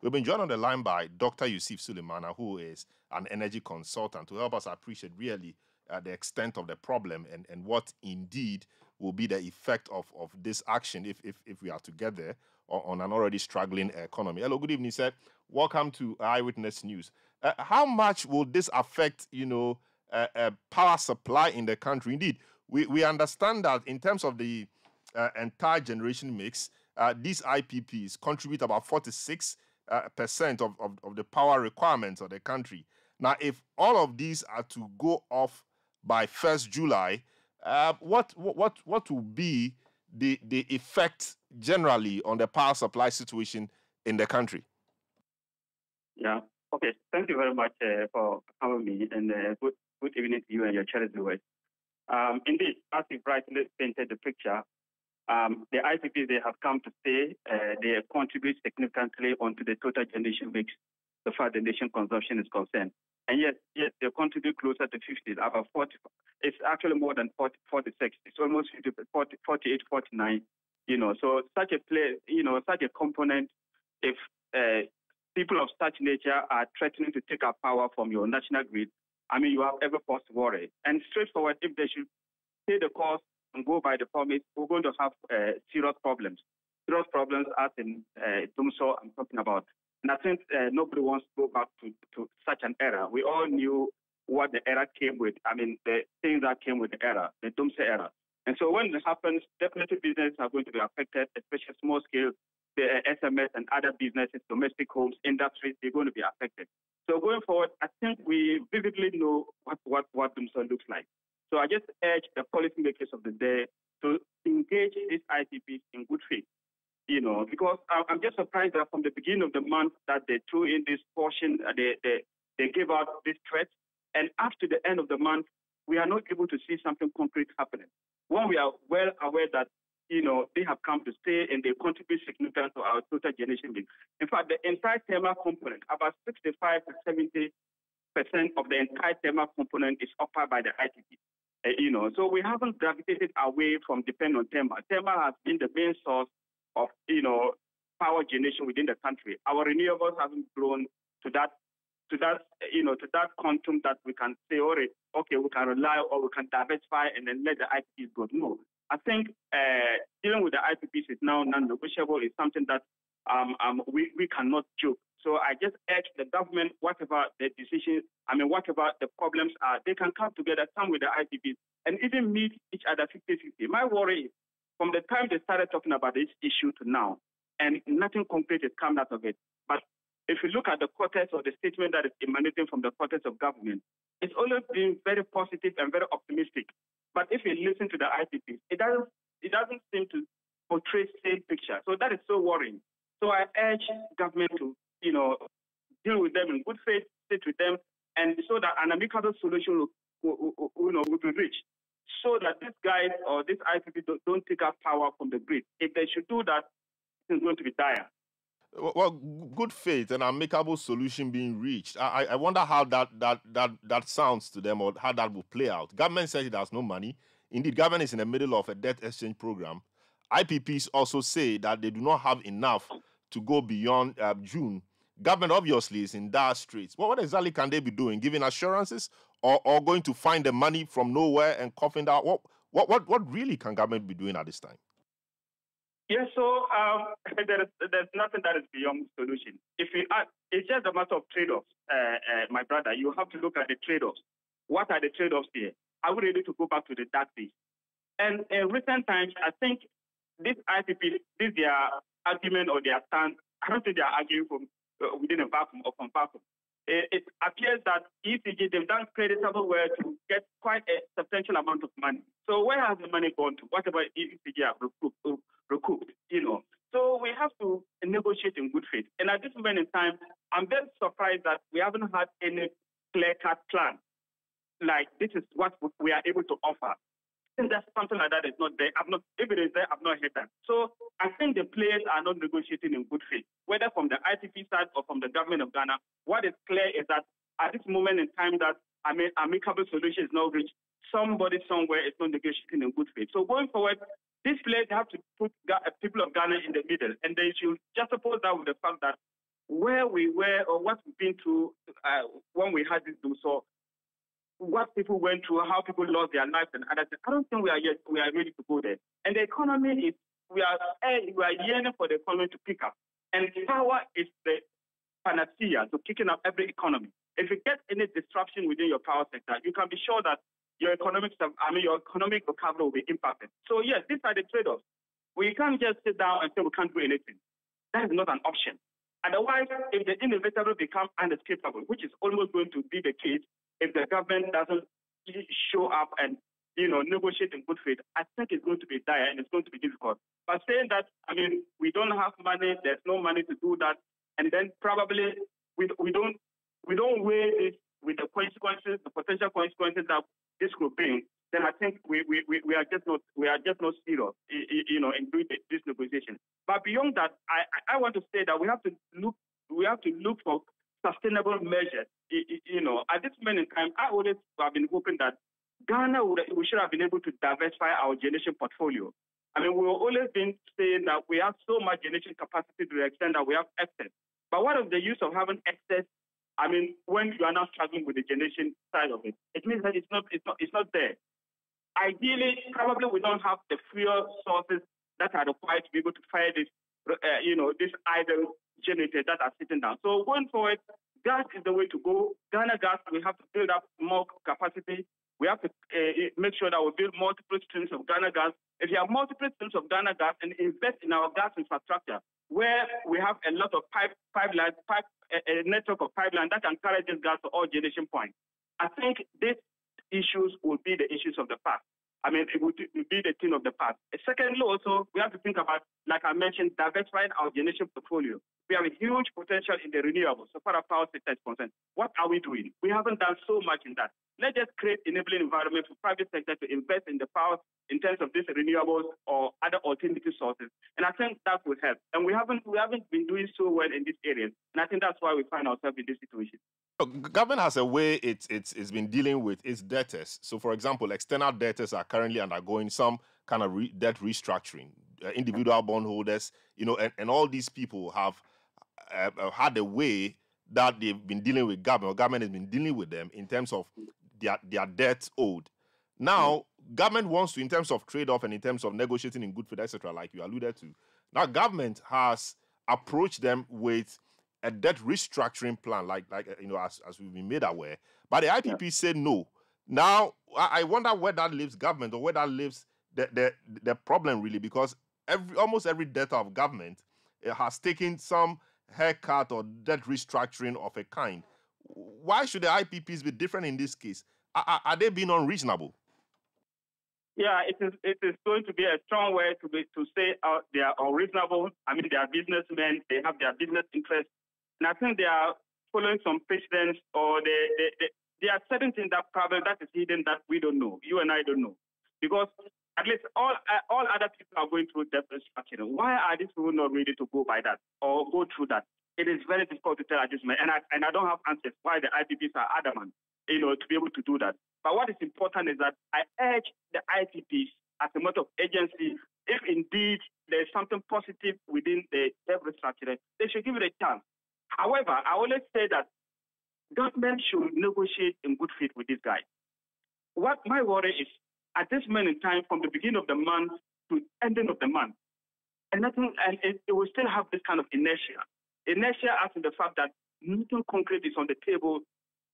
We've been joined on the line by Dr. Yusuf Suleimana, who is an energy consultant, to help us appreciate really the extent of the problem and what indeed will be the effect of this action if we are together on an already struggling economy. Hello, good evening, sir. Welcome to Eyewitness News. How much will this affect, power supply in the country? Indeed, we understand that in terms of the entire generation mix, these IPPs contribute about 46% of the power requirements of the country. Now, if all of these are to go off by 1st July, what will be the effect generally on the power supply situation in the country? Yeah. Okay. Thank you very much for having me, and good evening to you and your channel viewers. Indeed, as you brightly painted the picture, the IPPs, they have come to stay. They contribute significantly onto the total generation mix so far the nation consumption is concerned. And yes, they contribute closer to 50, about 40. It's actually more than 40, 46. It's almost 50, 40, 48, 49. So such a play, such a component, if people of such nature are threatening to take up power from your national grid, I mean, you have every cause to worry. And straightforward, if they should pay the cost and go by the promise, we're going to have serious problems. Serious problems as in Dumso I'm talking about. And I think nobody wants to go back to such an era. We all knew what the era came with. I mean, the things that came with the era, the Dumso era. And so when it happens, definitely businesses are going to be affected, especially small scale, the SMS and other businesses, domestic homes, industries, they're going to be affected. So going forward, I think we vividly know what Dumso looks like. So I just urge the policymakers of the day to engage these IPPs in good faith, because I'm just surprised that from the beginning of the month that they threw in this portion, they gave out this threat, and after the end of the month, we are not able to see something concrete happening. When we are well aware that, they have come to stay and they contribute significantly to our total generation mix. In fact, the entire thermal component, about 65 to 70% of the entire thermal component is occupied by the IPP. So we haven't gravitated away from depending on thermal. Thermal has been the main source of, power generation within the country. Our renewables haven't grown to that quantum that we can say, okay, we can rely or we can diversify and then let the IPPs go. No. I think dealing with the IPPs is now non-negotiable. It's something that we cannot joke. So I just urge the government, whatever the decisions, whatever the problems are, they can come together, come with the IPPs, and even meet each other 50-50. My worry is, from the time they started talking about this issue to now, and nothing concrete has come out of it. But if you look at the quarters or the statement that is emanating from the quarters of government, it's always been very positive and very optimistic. But if you listen to the IPPs, it doesn't seem to portray the same picture. So that is so worrying. So I urge government to, deal with them in good faith, sit with them, and so that an amicable solution will be reached, so that these guys or this IPP don't take up power from the grid. If they should do that, it's going to be dire. Well, good faith and amicable solution being reached. I wonder how that sounds to them, or how that will play out. Government says it has no money. Indeed, government is in the middle of a debt exchange program. IPPs also say that they do not have enough to go beyond June. Government obviously is in dire straits. What exactly can they be doing? Giving assurances, or going to find the money from nowhere and coughing that? What really can government be doing at this time? Yeah, so there's nothing that is beyond solution. It's just a matter of trade-offs, my brother. You have to look at the trade-offs. What are the trade-offs here? Are we ready to go back to the dark days? And in recent times, I think this IPP, this their argument or their stand, I don't think they are arguing from within a vacuum or from vacuum. It appears that ECG, they've done creditable work to get quite a substantial amount of money. So where has the money gone to? Whatever ECG have recouped, So we have to negotiate in good faith. And at this moment in time, I'm very surprised that we haven't had any clear-cut plan. Like, this is what we are able to offer. And that's something like that is not there. If it is there, I've not heard that. So I think the players are not negotiating in good faith, whether from the IPP side or from the government of Ghana. What is clear is that at this moment in time that amicable solution is not reached, somebody somewhere is not negotiating in good faith. So going forward, these players have to put people of Ghana in the middle, and they should just oppose that with the fact that where we were or what we've been through when we had this do so, what people went through, how people lost their lives and other things. I don't think we are ready to go there. And the economy is we are yearning for the economy to pick up. And power is the panacea to kicking up every economy. If you get any disruption within your power sector, you can be sure that your economic recovery will be impacted. So yes, these are the trade-offs. We can't just sit down and say we can't do anything. That is not an option. Otherwise, if the inevitable becomes unescapable, which is almost going to be the case if the government doesn't show up and negotiate in good faith, I think it's going to be dire and it's going to be difficult. But saying that, we don't have money, there's no money to do that, and then probably we don't weigh this with the consequences, the potential consequences that this could bring, then I think we are just not serious, in doing this negotiation. But beyond that, I want to say that we have to look for sustainable measures. At this moment in time, I always have been hoping that Ghana we should have been able to diversify our generation portfolio. We've always been saying that we have so much generation capacity to the extent that we have excess. But what is the use of having excess? When you are not struggling with the generation side of it, it means that it's not there. Ideally, probably we don't have the fuel sources that are required to be able to fire this, this idle generators that are sitting down. So going forward, gas is the way to go. Ghana Gas, we have to build up more capacity. We have to make sure that we build multiple streams of Ghana Gas. If you have multiple streams of Ghana Gas and invest in our gas infrastructure, where we have a lot of a network of pipeline that can carry this gas to all generation points, I think these issues will be the issues of the past. It would be the thing of the past. Secondly, also, we have to think about, like I mentioned, diversifying our generation portfolio. We have a huge potential in the renewables, so far as power sector is concerned. What are we doing? We haven't done so much in that. Let's just create enabling environment for private sector to invest in the power in terms of these renewables or other alternative sources. And I think that will help. And we haven't been doing so well in these areas. And I think that's why we find ourselves in this situation. Government has a way it's been dealing with its debtors. So, for example, external debtors are currently undergoing some kind of debt restructuring. Individual bondholders, and all these people have had a way that they've been dealing with government, or government has been dealing with them in terms of their debts owed. Now, government wants to, in terms of trade-off and in terms of negotiating in good faith, etc., like you alluded to. Now, government has approached them with a debt restructuring plan, as we've been made aware. But the IPP said no. Now, I wonder where that leaves government, or where that leaves the problem, really, because almost every debtor of government has taken some haircut or debt restructuring of a kind. Why should the IPPs be different in this case? Are they being unreasonable? Yeah, it is going to be a strong way to say they are unreasonable. They are businessmen. They have their business interests. And I think they are following some precedents, or they are certain things that probably that is hidden that we don't know. You and I don't know. Because at least all other people are going through debt restructuring. Why are these people not ready to go by that or go through that? It is very difficult to tell at this moment. And I don't have answers why the IPPs are adamant, to be able to do that. But what is important is that I urge the IPPs as a matter of agency, if indeed there's something positive within the debt restructuring, they should give it a chance. However, I always say that government should negotiate in good faith with these guys. What my worry is, at this moment in time, from the beginning of the month to ending of the month, and it will still have this kind of inertia. Inertia as in the fact that nothing concrete is on the table.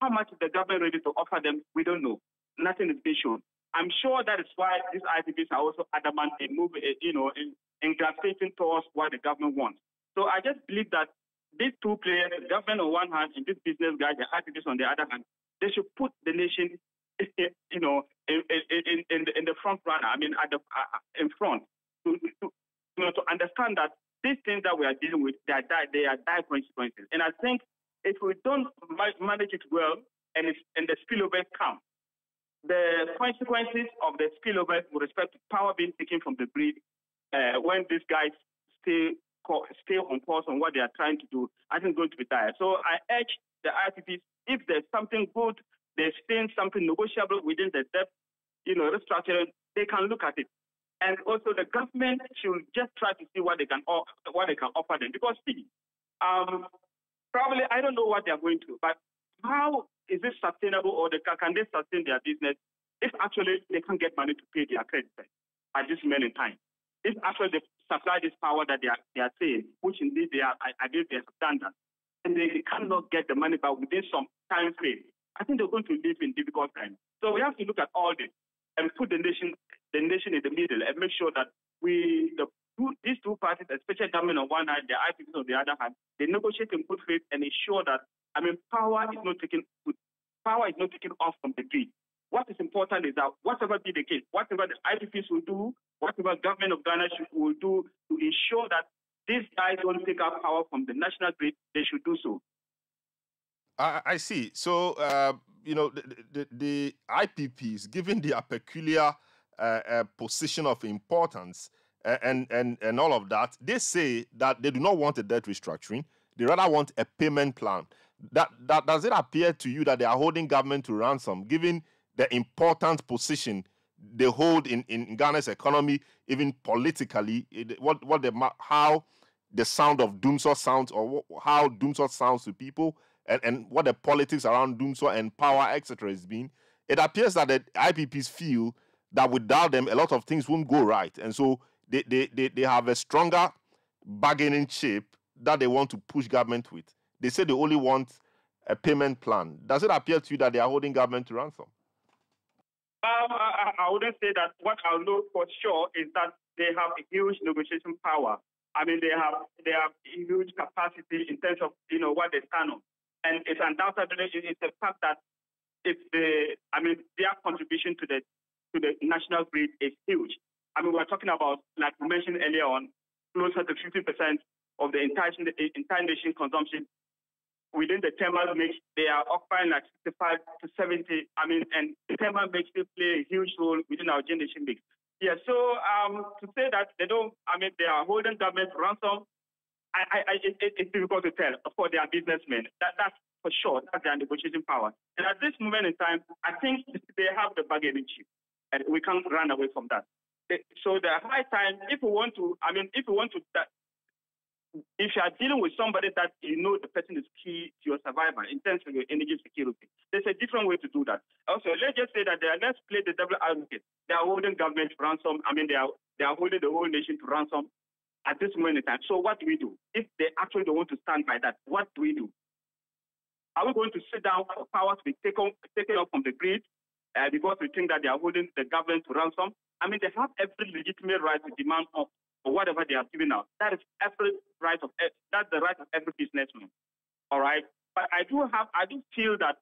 How much is the government ready to offer them? We don't know. Nothing is being shown. I'm sure that is why these IPPs are also adamant in moving, in gravitating towards what the government wants. So I just believe that these two players, the government on one hand and this business guy, the IPPs on the other hand, they should put the nation, in the front runner. In front to understand that these things that we are dealing with, they are dire consequences. And I think if we don't manage it well and the spillovers come, the consequences of the spillovers with respect to power being taken from the grid, when these guys stay on course on what they are trying to do, I think it's going to be dire. So I urge the IPPs, if there's something good, there's something negotiable within the debt, restructuring, they can look at it. And also the government should just try to see what they can offer them. Because see, Probably, I don't know what they're going to, but how is this sustainable, or can they sustain their business if actually they can't get money to pay their creditors at this moment in time? If actually they supply this power that they are saying, which indeed they are, I guess they have done that, and they cannot get the money back within some time frame, I think they're going to live in difficult times. So we have to look at all this and put the nation in the middle and make sure that these two parties, especially government on one hand, the IPPs on the other hand, they negotiate in good faith and ensure that power is not taken off from the grid. What is important is that whatever be the case, whatever the IPPs will do, whatever government of Ghana will do to ensure that these guys don't take up power from the national grid, they should do so. I see. So, the IPPs, given their peculiar position of importance and all of that, they say that they do not want a debt restructuring. They rather want a payment plan. Does it appear to you that they are holding government to ransom, given the important position they hold in Ghana's economy, even politically? How the sound of Doomsor sounds, or how Doomsor sounds to people, and what the politics around Doomsor and power, etc., has been? It appears that the IPPs feel that without them, a lot of things won't go right, and so they have a stronger bargaining chip that they want to push government with. They say they only want a payment plan. Does it appear to you that they are holding government to ransom? I wouldn't say that. What I know for sure is that they have a huge negotiation power. They have huge capacity in terms of what they stand on, and it's undoubtedly it's the fact that their contribution to the national grid is huge. We're talking about, like we mentioned earlier on, closer to 50% of the entire nation consumption. Within the thermal mix, they are occupying like 65 to 70. And the thermal mix still play a huge role within our generation mix. Yeah, so to say that they are holding government ransom, it's difficult to tell. Of course, they are businessmen. That's for sure. That's their negotiating power. And at this moment in time, I think they have the bargaining chip, and we can't run away from that. So the high time, if you are dealing with somebody that the person is key to your survival in terms of your energy security, there's a different way to do that. Also, let's just say that let's play the double advocate. They are holding government to ransom. They are holding the whole nation to ransom at this moment in time. So what do we do? If they actually don't want to stand by that, what do we do? Are we going to sit down for power to be taken off from the grid because we think that they are holding the government to ransom? They have every legitimate right to demand of or whatever they are giving out. That's the right of every businessman. All right. But I do feel that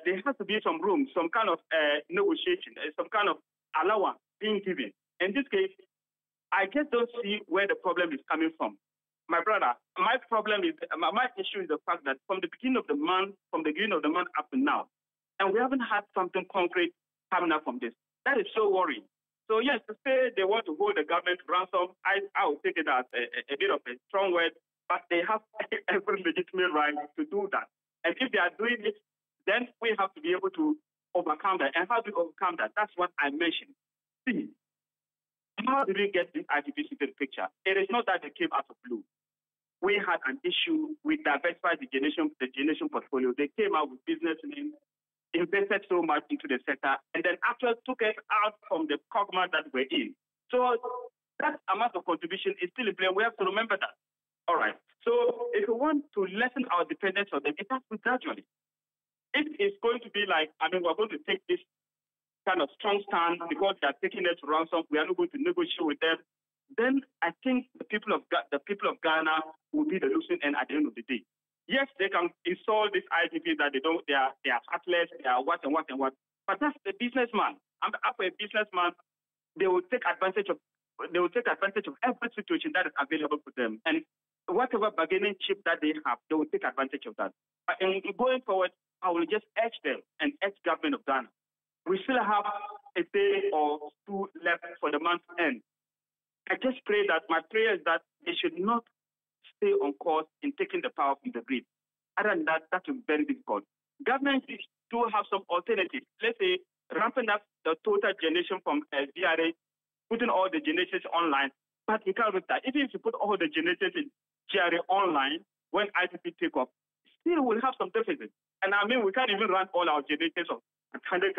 there has to be some room, some kind of negotiation, some kind of allowance being given. In this case, I just don't see where the problem is coming from. My brother, my issue is the fact that from the beginning of the month up to now, and we haven't had something concrete coming up from this. That is so worrying. So yes, to say they want to hold the government ransom, I would take it as a bit of a strong word, but they have every legitimate right to do that. And if they are doing it, then we have to be able to overcome that. And how do we overcome that? That's what I mentioned. See, how did we get this IPPs into the picture? It is not that they came out of blue. We had an issue with diversified the generation portfolio. They came out with businessmen, invested so much into the sector, and then actually took it out from the cogma that we're in. So that amount of contribution is still in play. We have to remember that. All right. So if we want to lessen our dependence on them, it has to be gradually. If it's going to be like, we're going to take this kind of strong stand because they are taking it to ransom, we are not going to negotiate with them, then I think the people of Ghana will be the losing end at the end of the day. Yes, they can install this IPP that they are heartless, they are what. But that's the businessman. After a businessman, they will take advantage of every situation that is available for them. And whatever bargaining chip that they have, they will take advantage of that. But in going forward, I will just urge them and urge government of Ghana. We still have a day or two left for the month end. I just pray that my prayer is that they should not stay on course in taking the power from the grid. Other than that, that will be very difficult. Governments do have some alternatives. Let's say ramping up the total generation from DRA, putting all the generations online, but we can't do that. Even if you put all the generators in GRA online, when IPP take off, still we'll have some deficit. And I mean, we can't even run all our generators of 100,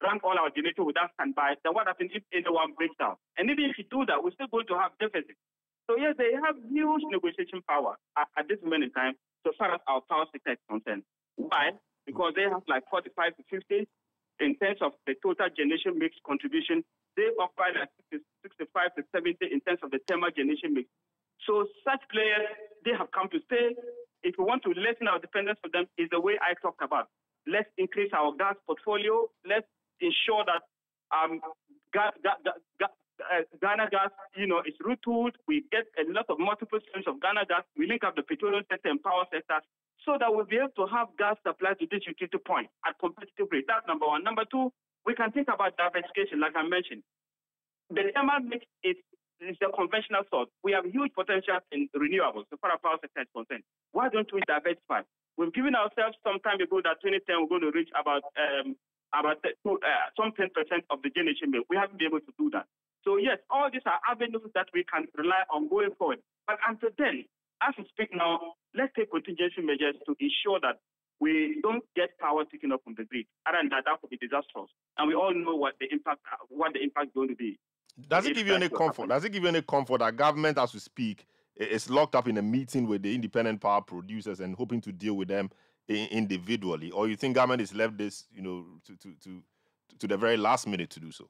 run all our generators without standby. Then what happens if anyone breaks down? And even if you do that, we're still going to have deficit. So yes, they have huge negotiation power at this moment in time, so far as our power sector is concerned. Why? Because they have like 45 to 50 in terms of the total generation mix contribution. They occupy like 65 to 70 in terms of the thermal generation mix. So such players, they have come to stay. If we want to lessen our dependence on them, is the way I talked about. Let's increase our gas portfolio. Let's ensure that Ghana gas, is retooled. We get a lot of multiple streams of Ghana gas. We link up the petroleum sector and power sector so that we'll be able to have gas supply to this utility point at competitive rate. That's number one. Number two, we can think about diversification, like I mentioned. The thermal mix is the conventional source. We have huge potential in renewables so far as power sector is concerned. Why don't we diversify? We've given ourselves some time ago that 2010 we're going to reach about some 10% of the generation bill. We haven't been able to do that. So yes, all these are avenues that we can rely on going forward. But until then, as we speak now, let's take contingency measures to ensure that we don't get power taken up from the grid. Other than that, that could be disastrous. And we all know what the impact is going to be. Does it give you any comfort? Does it give you any comfort that government, as we speak, is locked up in a meeting with the independent power producers and hoping to deal with them individually? Or you think government is left this, to the very last minute to do so?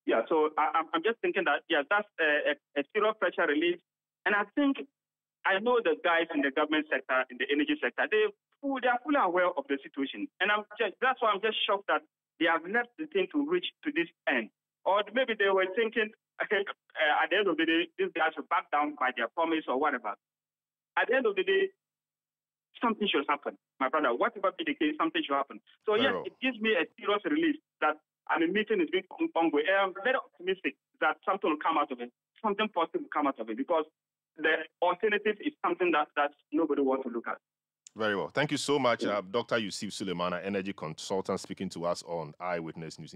Yeah, so I'm just thinking that, that's a serious pressure relief. And I know the guys in the government sector, in the energy sector, they are fully aware of the situation. And that's why I'm just shocked that they have left the thing to reach to this end. Or maybe they were thinking, okay, at the end of the day, these guys will back down by their promise or whatever. At the end of the day, something should happen, my brother. Whatever be the case, something should happen. So yes, it gives me a serious relief that a meeting is being ongoing. I'm very optimistic that something will come out of it. Something positive will come out of it, because the alternative is something that nobody wants to look at. Very well. Thank you so much, Dr. Yusuf Sulemana, energy consultant, speaking to us on Eyewitness News.